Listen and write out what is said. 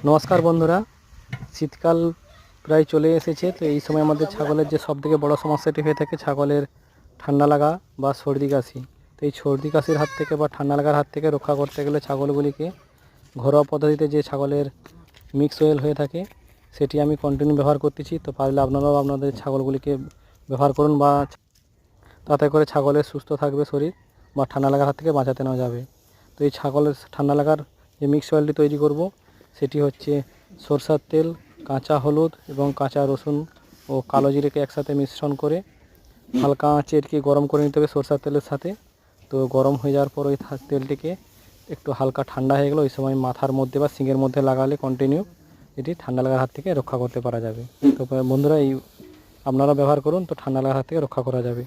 নমস্কার বন্ধুরা, শীতকাল প্রায় চলে এসেছে। তো এই সময় আমাদের ছাগলের যে সবথেকে বড় সমস্যাটি হয়ে থাকে ছাগলের ঠান্ডা লাগা বা সর্দি কাশি। তো এই সর্দি কাশির হাত থেকে বা ঠান্ডা লাগার হাত থেকে রক্ষা করতে গেলে ছাগলগুলিকে ঘরোয়া পদ্ধতিতে যে ছাগলের মিক্স অয়েল হয়ে থাকে সেটি আমি কন্টিনিউ ব্যবহার করতেছি। তো পারলে আপনারাও আপনাদের ছাগলগুলিকে ব্যবহার করুন, বা তাতে করে ছাগলের সুস্থ থাকবে শরীর বা ঠান্ডা লাগার হাত থেকে বাঁচাতে নেওয়া যাবে। তো এই ছাগলের ঠান্ডা লাগার যে মিক্স অয়েলটি তৈরি করব সেটি হচ্ছে সরষের তেল, কাঁচা হলুদ এবং কাঁচা রসুন ও কালো জিরেকে একসাথে মিশ্রণ করে হালকা আঁচে এটিকে গরম করে নিতে হবে সরষের তেলের সাথে। তো গরম হয়ে যাওয়ার পর ওই তেলটিকে একটু হালকা ঠান্ডা হয়ে গেলে ওই সময় মাথার মধ্যে বা শিঙের মধ্যে লাগালে কন্টিনিউ এটি ঠান্ডা লাগার হাত থেকে রক্ষা করতে পারা যাবে। তো বন্ধুরা, এই আপনারা ব্যবহার করুন, তো ঠান্ডা লাগার হাত থেকে রক্ষা করা যাবে।